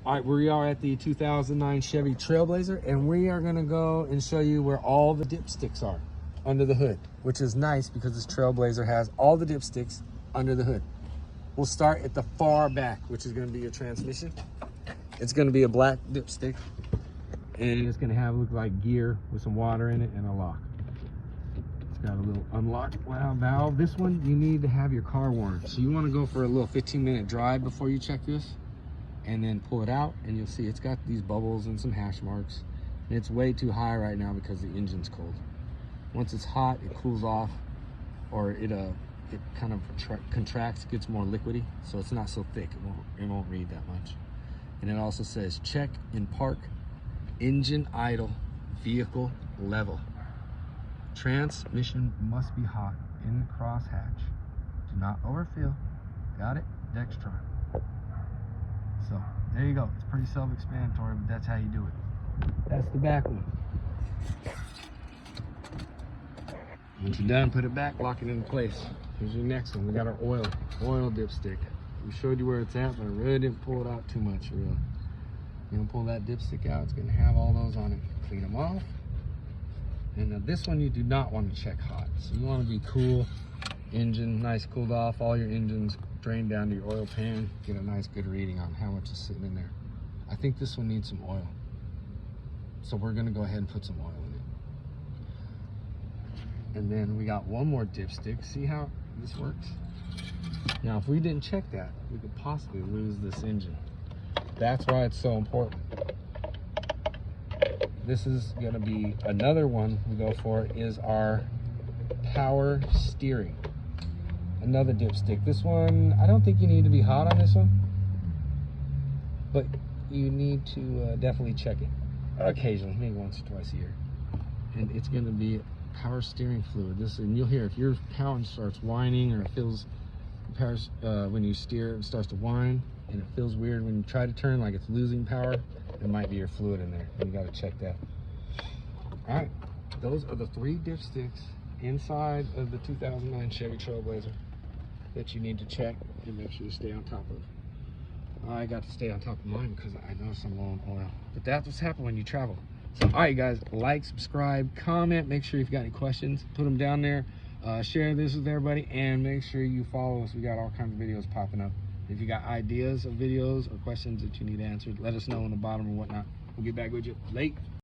All right, we are at the 2009 Chevy Trailblazer, and we are gonna go and show you where all the dipsticks are under the hood, which is nice because this Trailblazer has all the dipsticks under the hood. We'll start at the far back, which is gonna be your transmission. It's gonna be a black dipstick, and it's gonna have look like gear with some water in it and a lock. It's got a little unlock valve. This one, you need to have your car warmed. So you wanna go for a little 15-minute drive before you check this, and then pull it out, and you'll see it's got these bubbles and some hash marks. And it's way too high right now because the engine's cold. Once it's hot, it cools off, or it kind of contracts, gets more liquidy, so it's not so thick. It won't read that much. And it also says check in park, engine idle, vehicle level. Transmission must be hot in the crosshatch. Do not overfill. Got it? Dextron. So there you go. It's pretty self-explanatory, but that's how you do it. That's the back one. Once you're done, put it back, lock it in place. Here's your next one. We got our oil dipstick. We showed you where it's at, but I really didn't pull it out too much. You're gonna pull that dipstick out. It's gonna have all those on it. Clean them off. And now this one you do not want to check hot. So you want to be cool. Engine nice, cooled off. All your engines drain down to your oil pan. Get a nice good reading on how much is sitting in there. I think this one needs some oil, so we're gonna go ahead and put some oil in it. And then we got one more dipstick. See how this works? Now if we didn't check that, we could possibly lose this engine. That's why it's so important. This is gonna be another one we go for, is our power steering. Another dipstick. This one, I don't think you need to be hot on this one, but you need to definitely check it occasionally, maybe once or twice a year. And it's going to be power steering fluid. This, and you'll hear if your power starts whining, or it feels when you steer, it starts to whine, and it feels weird when you try to turn, like it's losing power. It might be your fluid in there. You got to check that. All right, those are the 3 dipsticks inside of the 2009 Chevy Trailblazer that you need to check and make sure you stay on top of. I got to stay on top of mine because I noticed I'm low on oil. But that's what's happening when you travel. So all right, guys, like, subscribe, comment, make sure if you've got any questions, put them down there. Share this with everybody, and make sure you follow us. We got all kinds of videos popping up. If you got ideas of videos or questions that you need answered, let us know in the bottom or whatnot. We'll get back with you late.